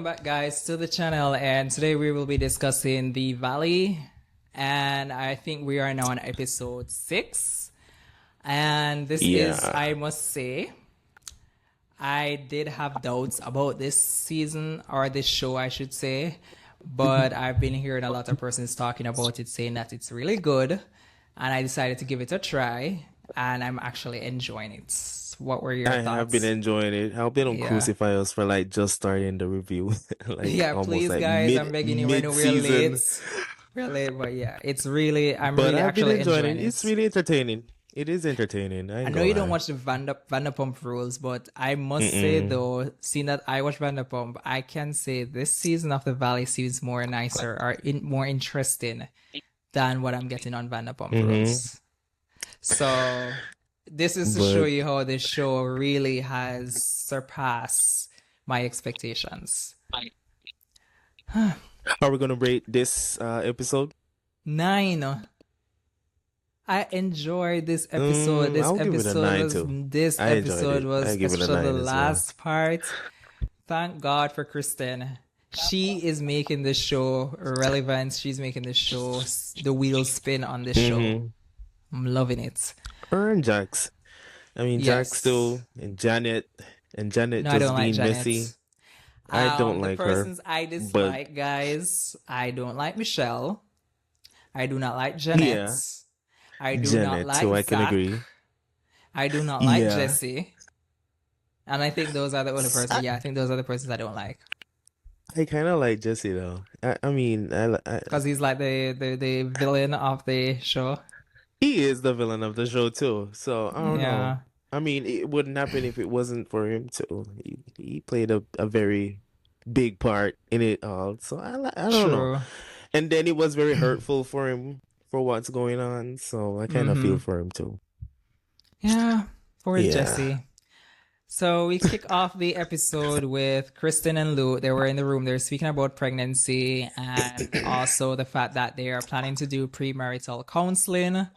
Welcome back, guys, to the channel, and today we will be discussing The Valley, and I think we are now on episode 6, and this is, Yeah. I must say, I did have doubts about this season, or this show I should say, but I've been hearing a lot of persons talking about it, saying that it's really good, and I decided to give it a try, and I'm actually enjoying it. What were your I have been thoughts? enjoying it. I hope they don't Yeah. crucify us for just starting the review, Yeah, almost please, like guys, I'm begging you. I know we're mid-season. late. We're late, but yeah, it's really, I'm But really I've been actually enjoying enjoying it. it. It's really entertaining. It is entertaining. I I ain't know gonna you don't lie. watch the Vanderpump Rules, but I must say Mm-mm. though, seeing that I watch Vanderpump, I can say this season of The Valley seems more nicer or more interesting than what I'm getting on Vanderpump Mm-hmm. Rules. So this is to show But you how this show really has surpassed my expectations. are we gonna rate this episode? 9. I enjoyed this episode. I'll give it a 9 too. This I enjoyed episode it. I was give it a especially the 9 as well. last part. Thank God for Kristen. She is making this show relevant. She's making this show the wheels spin on this show. Mm-hmm. I'm loving it. Her and Jax. I mean, Jax too, Yes. and Janet No, I don't just like being messy. Janet. I don't The like her, persons I but dislike, guys, I don't like Michelle. I do not like Janet. yeah, I do not Janet too. like I can Zach. agree. I do not like Yeah. Jesse. And I think those are the only persons. I, Yeah, I think those are the persons I don't like I kind of like Jesse though. I mean, because he's like the villain of the show. he is the villain of the show too. So I don't know. Yeah, I mean, it wouldn't happen if it wasn't for him too. He played a very big part in it all. So I don't know. true. And then it was very hurtful for him for what's going on. So I kind of feel Mm-hmm. for him too. Yeah, poor Yeah. Jesse. So we kick off the episode with Kristen and Luke. They were in the room. They're speaking about pregnancy and also the fact that they are planning to do premarital counseling.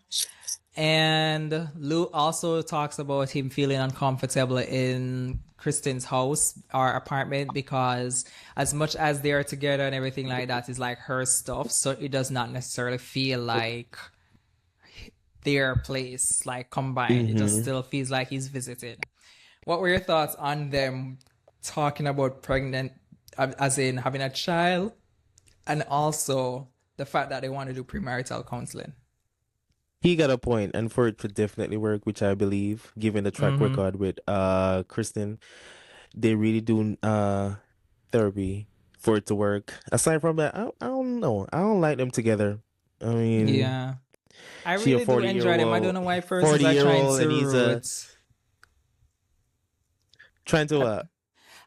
And Luke also talks about him feeling uncomfortable in Kristen's house or apartment because as much as they are together and everything like that is like her stuff, so it does not necessarily feel like their place, like combined. It just Mm-hmm. still feels like he's visiting. What were your thoughts on them talking about pregnant, as in having a child, and also the fact that they want to do premarital counseling? He got a point, and for it to definitely work, which I believe, given the track Mm-hmm. record with Kristen, they really do therapy for it to work. Aside from that, I don't know. I don't like them together. I mean, Yeah. I she a really do 40 year enjoy them. I don't old know why persons 40 are year trying old, to and he's root. trying to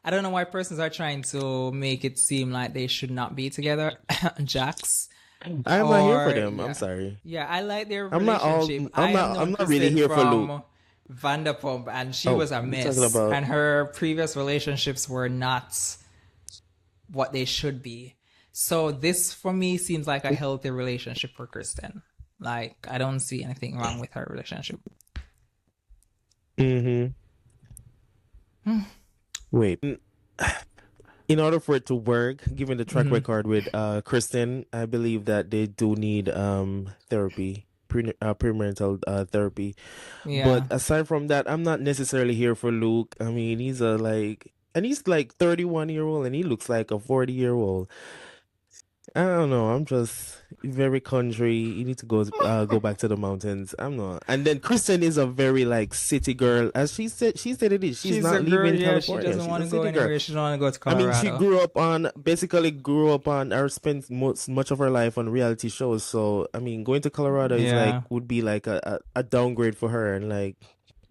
I don't know why persons are trying to make it seem like they should not be together. Jax. I'm not here for Or them. I'm yeah. sorry. Yeah, I like their I'm not all. relationship. I have known I'm not really Kristen here for Luke. from Vanderpump and she Oh, was a you're talking mess. about. And her previous relationships were not what they should be. So this for me seems like a healthy relationship for Kristen. Like I don't see anything wrong with her relationship. Mm-hmm. Wait. In order for it to work, given the track Mm-hmm. record with Kristen, I believe that they do need therapy, premarital therapy. But Yeah. aside from that, I'm not necessarily here for Luke. I mean, he's like 31-year-old, and he looks like a 40-year-old. I don't know. I'm just very country. You need to go back to the mountains. I'm not. And then Kristen is a very city girl, as she said it is. She's She's a not girl, leaving yeah, she California. doesn't She's want a to go city girl. anywhere. She doesn't want to go to I mean, she Colorado. grew up on or spent much of her life on reality shows. So I mean, going to Colorado is Yeah. would be like a downgrade for her, and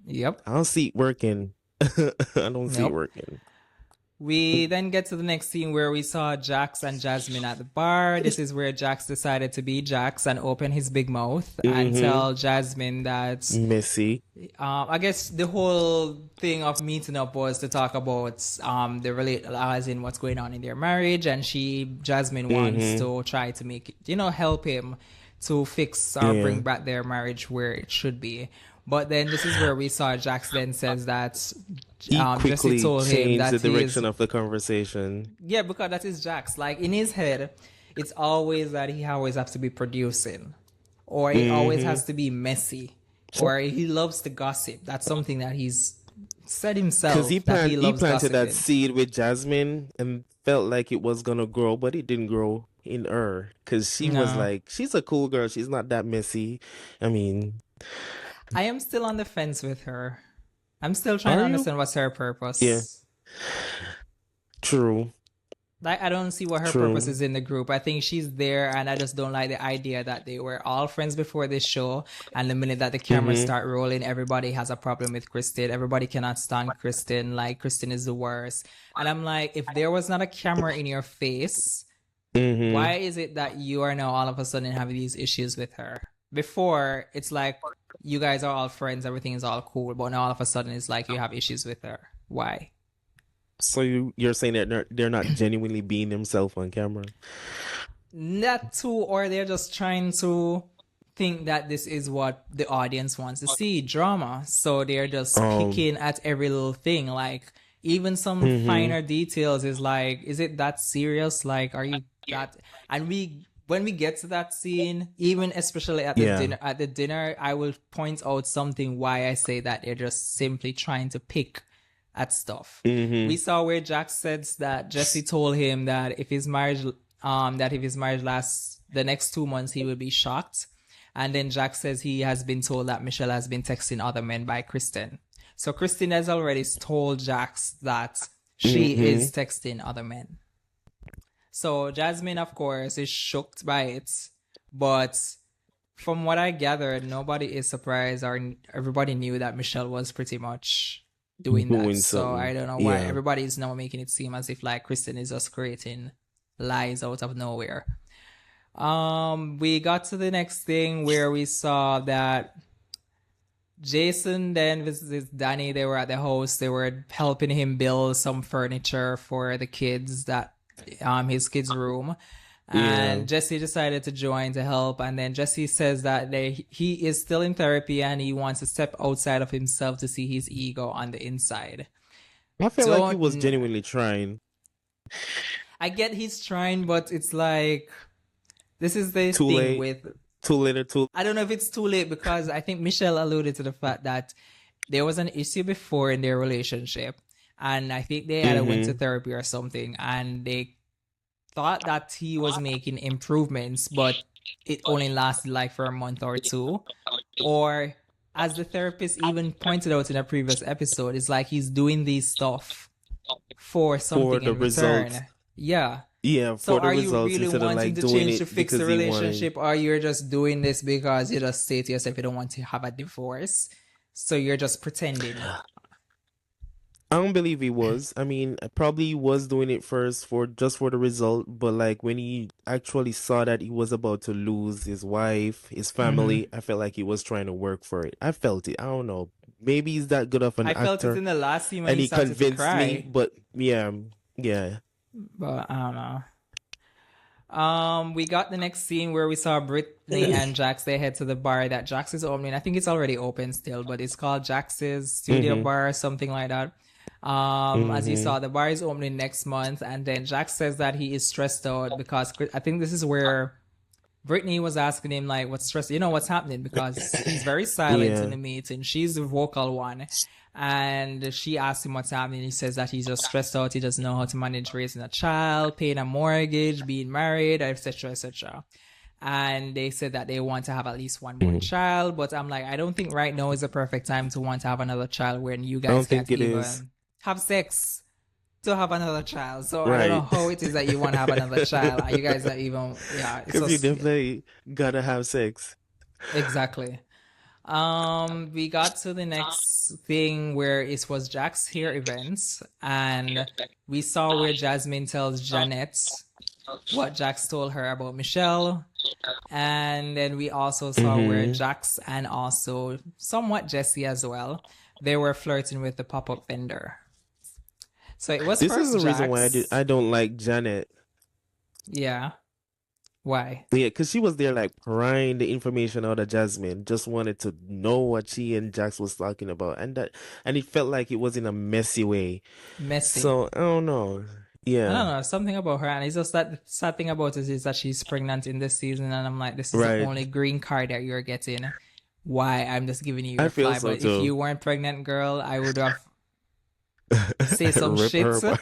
Yep. I don't see it working. I don't see it Yep. working. We then get to the next scene where we saw Jax and Jasmine at the bar. This is where Jax decided to be Jax and open his big mouth and Mm-hmm. tell Jasmine that Messy. I guess the whole thing of meeting up was to talk about the as in what's going on in their marriage, and Jasmine wants Mm-hmm. to try to make it, help him to fix or bring Yeah. back their marriage where it should be. But then this is where we saw Jax then says that He Jesse quickly told him changed that the he is, direction of the conversation. yeah, because that is Jax. Like in his head, it's always that he always has to be producing, or it always Mm-hmm. has to be messy, or he loves to gossip. That's something that he's said Because himself that he he loves planted that gossiping. seed with Jasmine and felt like it was gonna grow, but it didn't grow in her. Because she was No, like, she's a cool girl. She's not that messy. I mean, I am still on the fence with her. I'm still trying to are you? understand what's her Yeah, purpose. true, Like I don't see what her purpose true. is in the group. I think she's there, and I just don't like the idea that they were all friends before this show. And the minute that the cameras Mm-hmm. start rolling, everybody has a problem with Kristen. Everybody cannot stand Kristen. Like Kristen is the worst. And I'm like, if there was not a camera in your face, Mm-hmm. why is it that you are now all of a sudden having these issues with her? Before, it's like you guys are all friends, everything is all cool, but now all of a sudden it's like you have issues with her. Why? So you're saying that they're not genuinely being themselves on camera? Not too, or they're just trying to think that this is what the audience wants to see, drama. So they're just Um. picking at every little thing. Like even some Mm-hmm. finer details is like, is it that serious? Like, are you that? And when we get to that scene, even especially Yeah. at the dinner, I will point out something why I say that they're just simply trying to pick at stuff. We Mm-hmm. saw where Jack says that Jesse told him that if his marriage lasts the next 2 months, he will be shocked. And then Jack says he has been told that Michelle has been texting other men by Kristen. So Kristen has already told Jax that she Mm-hmm. is texting other men. So Jasmine, of course, is shocked by it, but from what I gathered, nobody is surprised, or everybody knew that Michelle was pretty much doing that. Doing So I something. don't know why Yeah. everybody is now making it seem as if like Kristen is just creating lies out of nowhere. We got to the next thing where we saw that Jason then visited Danny. They were at the house. They were helping him build some furniture for the kids that his kids' room. Yeah. And Jesse decided to join to help. And then Jesse says that he is still in therapy and he wants to step outside of himself to see his ego on the inside. I felt like he was Don't genuinely trying. I get he's trying, but it's like this is the Too thing late. with Too late or too. I don't know if it's too late because I think Michelle alluded to the fact that there was an issue before in their relationship, and I think they had went to Mm-hmm. therapy or something, and they thought that he was making improvements, but it only lasted like for a month or two. Or as the therapist even pointed out in a previous episode, it's like he's doing these stuff for For something the in results. return. Yeah. Yeah, So for the are you results really instead of wanting like to doing change to it fix the because he wanted. relationship, or you're just doing this because you just say to yourself you don't want to have a divorce? So you're just pretending. I don't believe he was. I mean, probably was doing it first for just for the result, but like when he actually saw that he was about to lose his wife, his Mm-hmm. family, I felt like he was trying to work for it. I felt it. I don't know. Maybe he's that good of an I felt it actor in the last scene when and he he started to convinced me, cry, but yeah, yeah. but I don't know. We got the next scene where we saw Brittany and Jax. They head to the bar that Jax is opening. I think it's already open still, but it's called Jax's Studio Mm-hmm. Bar, something like that. As you Mm-hmm. saw, the bar is opening next month, and then Jax says that he is stressed out because I think this is where Brittany was asking him like, "What's stress? You know what's happening?" Because he's very silent in Yeah. the meeting. She's the vocal one, and she asked him what's happening. He says that he's just stressed out. He doesn't know how to manage raising a child, paying a mortgage, being married, etc., etc. And they said that they want to have at least one more Mhm. child. But I'm like, I don't think right now is the perfect time to want to have another child when you I guys don't can't think it is. even have sex to have another child. So I don't know Right. how it is that you want to have another child. And you guys are even, yeah, it's Because you just definitely gotta have sex. exactly. We got to the next thing where it was Jack's hair events, and we saw where Jasmine tells Janet what Jax told her about Michelle. And then we also saw where Mm-hmm. Jax and also somewhat Jesse as well, they were flirting with the pop-up vendor. So it was This is first the reason why Jax. I don't like Janet. Yeah. Why? Yeah, because she was there like prying the information out of Jasmine, just wanted to know what she and Jax was talking about, and it felt like it was in a messy way. Messy. So I don't know. I don't Yeah, know, something about her, and it's just that the sad thing about it is that she's pregnant in this season, and I'm like, this is the right. only green card that you're getting. Why? I'm just giving you I your feel fly, so but if too. you weren't pregnant, girl, I would have say some Rip shit. her apart.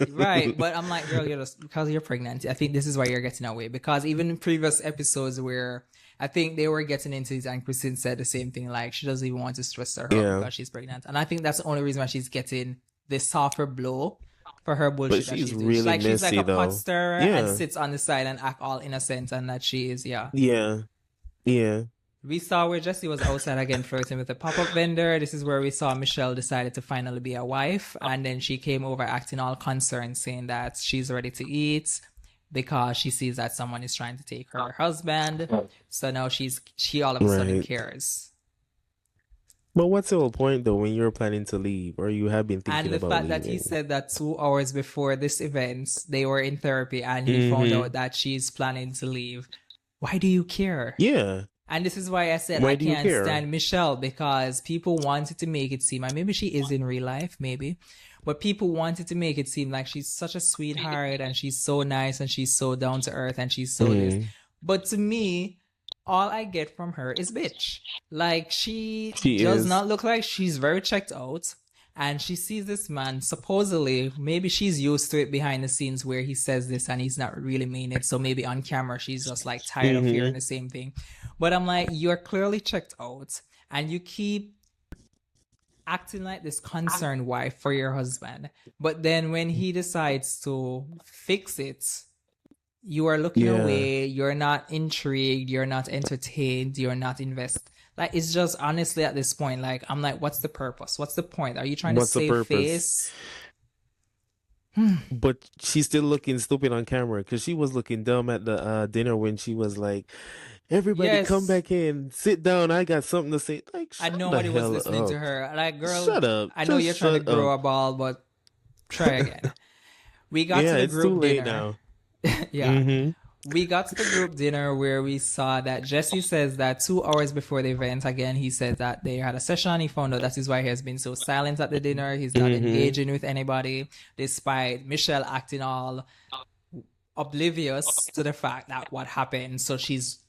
Right, but I'm like, girl, you're just because you're pregnant. I think this is why you're getting away. Because even in previous episodes where I think they were getting into it, and Christine said the same thing, like she doesn't even want to stress her out Yeah, because she's pregnant. And I think that's the only reason why she's getting this softer blow for her but bullshit that she's she's doing. really She's like messy a pot though. stirrer and Yeah, sits on the side and act all innocent, and that she is, yeah. yeah, yeah. We saw where Jessie was outside again flirting with a pop-up vendor. This is where we saw Michelle decided to finally be a wife. And then she came over acting all concerned, saying that she's ready to eat because she sees that someone is trying to take her husband. So now she all of a sudden Right. cares. But what's the whole point though when you're planning to leave or you have been And thinking the about fact that he leaving? said that 2 hours before this event, they were in therapy and he found Mm-hmm. out that she's planning to leave. Why do you care? Yeah. And this is why I said Why I do you can't care? stand Michelle, because people wanted to make it seem, and maybe she is in real life, maybe, but people wanted to make it seem like she's such a sweetheart and she's so nice and she's so down to earth and she's so this. Mm, But to me, all I get from her is bitch. Like she she does is. not look like she's very checked out. And she sees this man, supposedly, maybe she's used to it behind the scenes where he says this and he's not really mean it. So maybe on camera, she's just like tired of hearing Mm-hmm. the same thing. But I'm like, you're clearly checked out and you keep acting like this concerned wife for your husband. But then when he decides to fix it, you are looking Yeah. away, you're not intrigued, you're not entertained, you're not invested. Like, it's just honestly at this point, like, I'm like, what's the purpose? What's the point? Are you trying to What's the save purpose? face? But she's still looking stupid on camera because she was looking dumb at the dinner when she was like, "Everybody come Yes, back in, sit down. I got something to say." Like, and shut the nobody was hell listening to up. her. Like, girl, Shut up. I know Just you're trying to shut grow up. a ball, but try again. We got to Yeah, the it's too group late dinner. now. Yeah. Mm-hmm. We got to the group dinner where we saw that Jesse says that 2 hours before the event, again, he said that they had a session. He found out that is why he has been so silent at the dinner. He's not Mm-hmm. engaging with anybody, despite Michelle acting all oblivious to the fact that what happened. So she's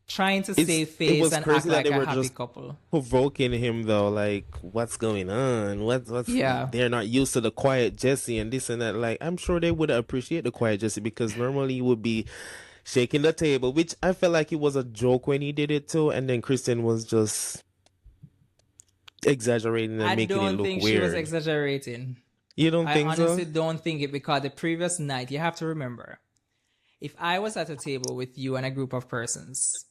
trying to save It face was and act crazy that like they a were happy just couple. provoking him though. Like, what's going on? What's Yeah. they're not used to the quiet Jesse and this and that. Like, I'm sure they would appreciate the quiet Jesse because normally he would be shaking the table, which I felt like it was a joke when he did it too, and then Kristen was just exaggerating and I making it don't look think she was weird. exaggerating. You don't I think so? honestly don't think it, because the previous night, you have to remember, if I was at a table with you and a group of persons,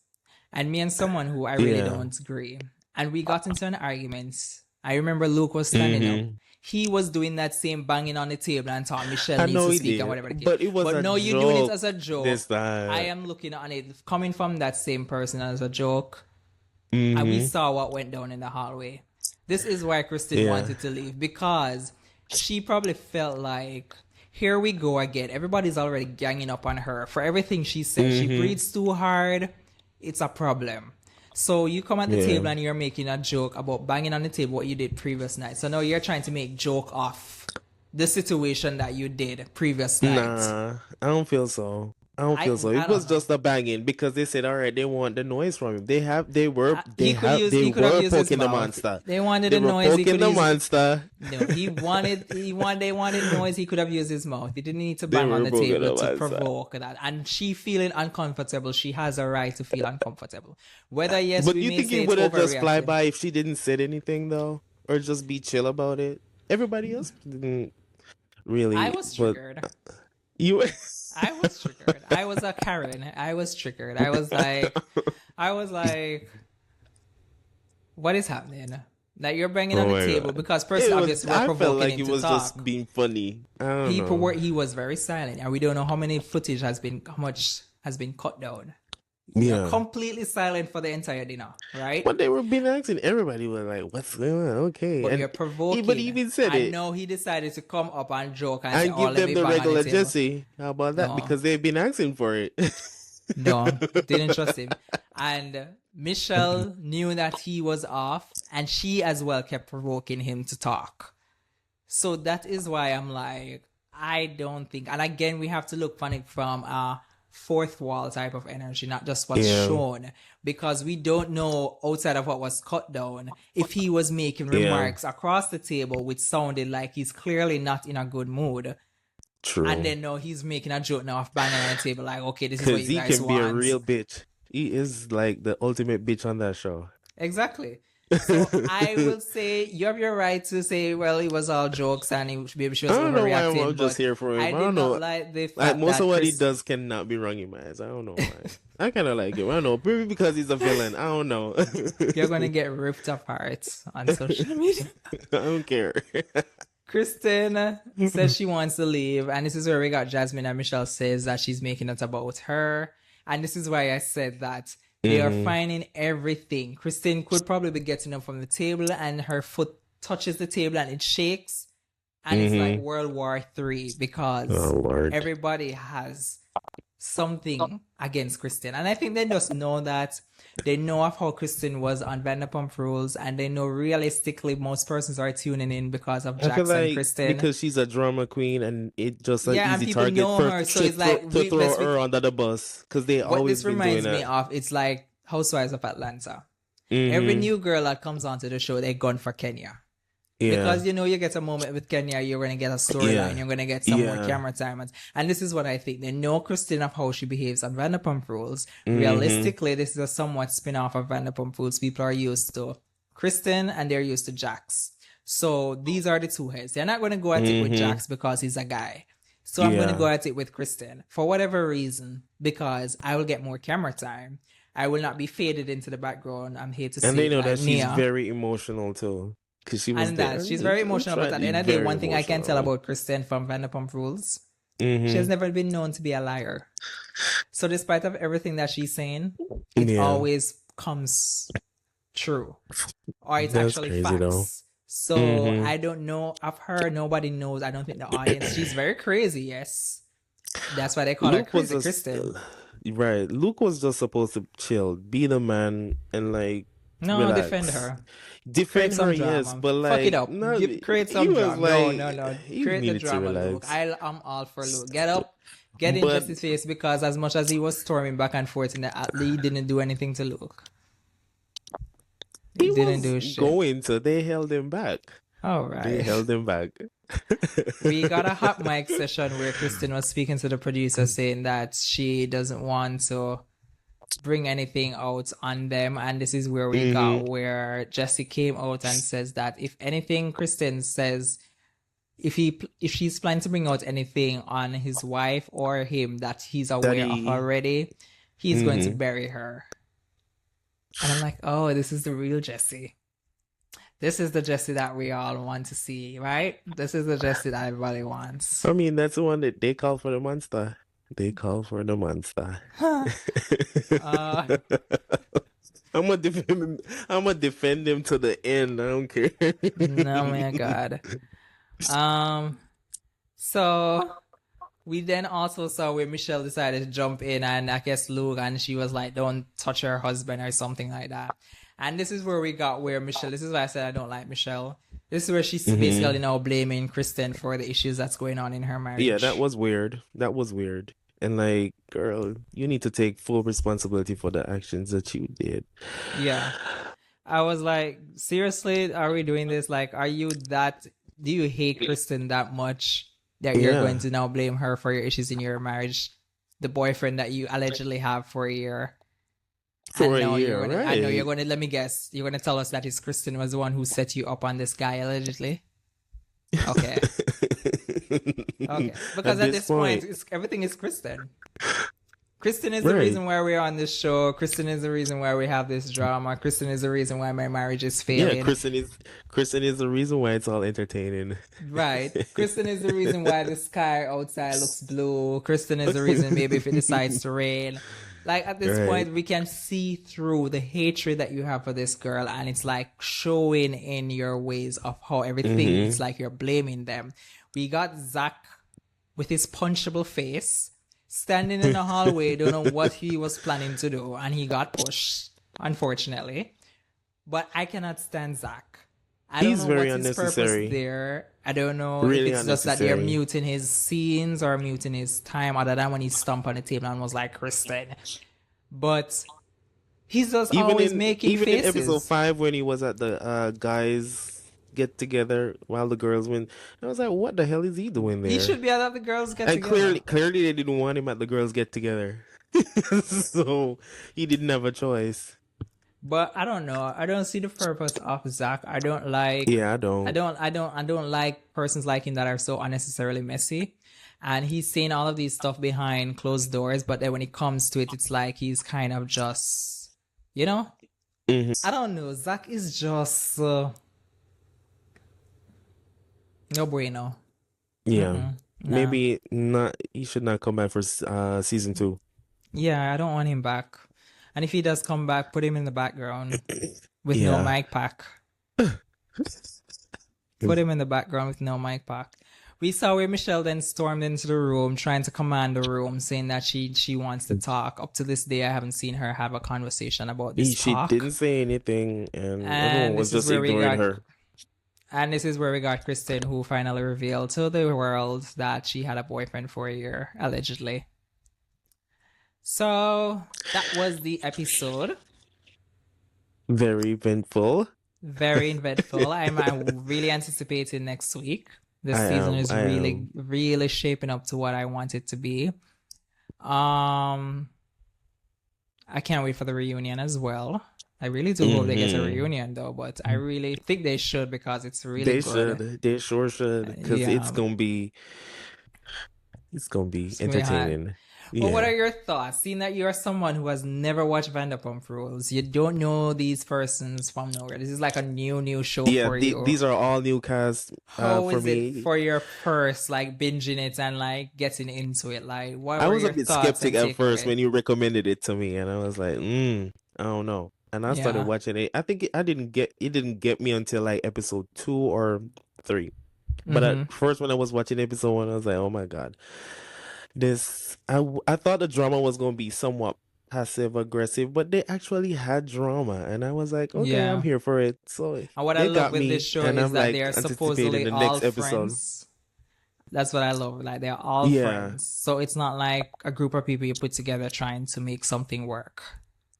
and me and someone who I really Yeah. don't agree, and we got into an argument, I remember Luke was standing up. Mm-hmm. He was doing that same banging on the table and thaught Michelle I needs know to he speak and did, whatever the case. but it was But a no, you're doing it joke as a joke. this time. I am looking on it coming from that same person as a joke. Mm-hmm. And we saw what went down in the hallway. This is why Kristen Yeah. wanted to leave, because she probably felt like, here we go again. Everybody's already ganging up on her for everything she says. She breathes too hard. It's a problem. So you come at the Yeah. table and you're making a joke about banging on the table what you did previous night. So now you're trying to make joke off the situation that you did previous night. Nah, I don't feel so. I don't feel so. I It don't was know. just a banging because they said, all right, they want the noise from him. They He were he could have used his poking the mouth. monster. They wanted They a were noise. He poking could the use. monster. No, they wanted noise. He could have used his mouth. He didn't need to They bang on were the poking table the to monster. provoke that. And she feeling uncomfortable. She has a right to feel uncomfortable. Whether yes, But we you may think say it it's would have just fly overreacting. by if she didn't say anything though, or just be chill about it? Everybody else didn't really. I was But triggered. you. I was triggered. I was a Karen. I was triggered. I was like, what is happening? Like, you're banging on Oh the my table God. because person obviously were I felt provoking like him it to was talk. just being funny. I don't know. He was very silent, and we don't know how much has been cut down. Yeah. Completely silent for the entire dinner, right? But they were being acting. Everybody was like, "What's going on?" Okay, But and you're provoking. but he even said I it know he decided to come up and joke and say, and "Oh, give let them me the bang on the regular table." Jesse. How about that? No. Because they've been asking for it. No, didn't trust him. And Michelle knew that he was off, and she as well kept provoking him to talk. So that is why I'm like, I don't think. And again, we have to look on it from a fourth wall type of energy, not just what's shown, because we don't know outside of what was cut down if he was making remarks across the table which sounded like he's clearly not in a good mood. True. And then no, he's making a joke now of banging on the table like, okay, this is what you guys want. Because he can be a real bitch. He is like the ultimate bitch on that show. Exactly. So I will say you have your right to say, well, it was all jokes and maybe she was overreacting. I don't know why I'm just here for him. I did not like the fact like most of what he does cannot be wrong in my eyes. I don't know why. I kind of like him. I don't know. Maybe because he's a villain. I don't know. You're going to get ripped apart on social media. I don't care. Kristen says she wants to leave. And this is where we got Jasmine and Michelle says that she's making it about her. And this is why I said that they are finding everything. Kristen could probably be getting up from the table and her foot touches the table and it shakes. And it's like World War III because everybody has something against Kristen. And I think they just know that. They know of how Kristen was on Vanderpump Rules, and they know realistically most persons are tuning in because of Jax and Kristen. Because she's a drama queen, and it just an easy target to throw her under the bus. Because they always been doing that. What this reminds me of, it's like Housewives of Atlanta. Every new girl that comes onto the show, they're gone for Kenya. Because, you know, you get a moment with Kenya, you're going to get a storyline, you're going to get some more camera time. And this is what I think. They know Kristen of how she behaves on Vanderpump Rules. Realistically, this is a somewhat spin-off of Vanderpump Rules. People are used to Kristen and they're used to Jax. So these are the two heads. They're not going to go at it with Jax because he's a guy. So I'm going to go at it with Kristen for whatever reason, because I will get more camera time. I will not be faded into the background. I'm here to see. And they know that she's very emotional too. Cause she was and that she's very emotional, but at the end of the day, one thing I can tell about Kristen from Vanderpump Rules, she has never been known to be a liar. So despite of everything that she's saying, it always comes true. Or it's actually facts. Though. So I don't know of her, nobody knows. I don't think the audience, she's very crazy, yes. That's why they call her Crazy Kristen. Right. Luke was just supposed to chill, be the man, and like relax. Defend her. Defend her, yes, but like... Fuck it up. Create some drama. Like, no. Create the drama, Luke. I'm all for Luke. Get up, get in Jesse's face, because as much as he was storming back and forth in the alley, he didn't do anything to Luke. He didn't do shit. They held him back. All right. They held him back. We got a hot mic session where Kristen was speaking to the producer saying that she doesn't want to bring anything out on them, and this is where we got where Jesse came out and says that if anything Kristen says, if she's planning to bring out anything on his wife or him that he's aware of already, he's going to bury her. And I'm like, oh, this is the real Jesse. This is the Jesse that we all want to see, right? This is the Jesse that everybody wants. I mean, that's the one that they call for the monster. They call for the monster. I'm gonna defend him to the end. I don't care. Oh my God. So we then also saw where Michelle decided to jump in, and I guess Luke, and she was like, "Don't touch her husband" or something like that. And this is where we got where Michelle. This is why I said I don't like Michelle. This is where she's basically now blaming Kristen for the issues that's going on in her marriage. Yeah, that was weird. And like, girl, you need to take full responsibility for the actions that you did. Yeah. I was like, seriously, are we doing this? Like, do you hate Kristen that much that you're going to now blame her for your issues in your marriage? The boyfriend that you allegedly have for a year. Right. I know you're going to, let me guess, you're going to tell us that Kristen was the one who set you up on this guy, allegedly? Okay. Okay. Because at this point everything is Kristen. Kristen is the reason why we're on this show. Kristen is the reason why we have this drama. Kristen is the reason why my marriage is failing. Yeah, Kristen is the reason why it's all entertaining. Right. Kristen is the reason why the sky outside looks blue. Kristen is the reason maybe if it decides to rain. Like at this point, we can see through the hatred that you have for this girl, and it's like showing in your ways of how everything it's like you're blaming them. We got Zach with his punchable face standing in the hallway, don't know what he was planning to do, and he got pushed, unfortunately. But I cannot stand Zach. I don't He's know very what's his purpose unnecessary. there. I don't know if Really it's just that they're unnecessary. muting his scenes or muting his time, other than when he stomped on the table and was like, Kristen. But he's just always making Even in episode faces. 5 when he was at the guys get together while the girls win, I was like, what the hell is he doing He there? should be at the girls get And together. clearly they didn't want him at the girls get together. So he didn't have a choice. But I don't know. I don't see the purpose of Zach. I don't like Yeah, I I don't. don't I don't I don't like persons like him that are so unnecessarily messy. And he's saying all of these stuff behind closed doors, but then when it comes to it, it's like he's kind of just, you know? Mhm. I don't know. Zach is just no bueno. Yeah. Nah. Maybe not. He should not come back for season 2. Yeah, I don't want him back. And if he does come back, put him in the background with no Yeah. mic pack. Put him in the background with no mic pack. We saw where Michelle then stormed into the room, trying to command the room, saying that she wants to talk. Up to this day, I haven't seen her have a conversation about this She didn't talk. say anything, and everyone And was this is just where we ignoring got her. and this is where we got Kristen, who finally revealed to the world that she had a boyfriend for a year, allegedly. So that was the episode. Very eventful. Very eventful. I'm really anticipating next week. This season is I really, am. really shaping up to what I want it to be. I can't wait for the reunion as well. I really do hope they get a reunion though, but I really think they should because it's really They good. should. They sure should. Because Yeah, it's gonna be it's gonna be hot. entertaining. But what Yeah. are your thoughts? Seeing that you're someone who has never watched Vanderpump Rules, you don't know these persons from nowhere. This is like a new show Yeah, for you. these are all new cast How for is it me. for your first like binging it and like getting into it? Like, what I were was a your bit thoughts skeptic and at first takeaway? when you recommended it to me, and I was like, I don't know. And I started Yeah, watching it. I think I didn't get it didn't get me until like episode 2 or 3. But mm-hmm. at first when I was watching episode 1, I was like, oh my God. I thought the drama was gonna be somewhat passive aggressive, but they actually had drama, and I was like, okay, I'm Yeah. here for it. So And what I they love got with this me, show and is I'm that they like are anticipating supposedly the all next episode. friends. That's what I love. Like they're all Yeah, friends. So it's not like a group of people you put together trying to make something work.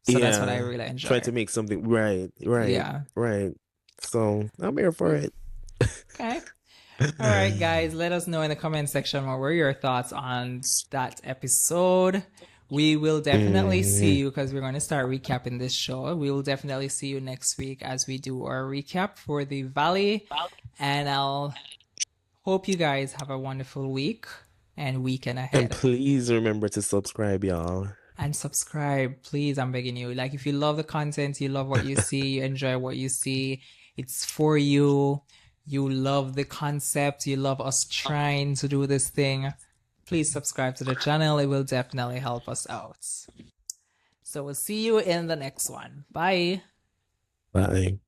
So that's what I yeah, really trying enjoy. to make something Yeah. right. So I'm here for it. Okay. All right, guys, let us know in the comment section what were your thoughts on that episode. We will definitely see Mhm. you because we're going to start recapping this show. We will definitely see you next week as we do our recap for the Valley. And I'll hope you guys have a wonderful week and weekend And ahead. please remember to subscribe, y'all. And subscribe, please. I'm begging you. Like, if you love the content, you love what you see, you enjoy what you see, it's for you. You love the concept, you love us trying to do this thing. Please subscribe to the channel. It will definitely help us out. So we'll see you in the next one. Bye. Bye.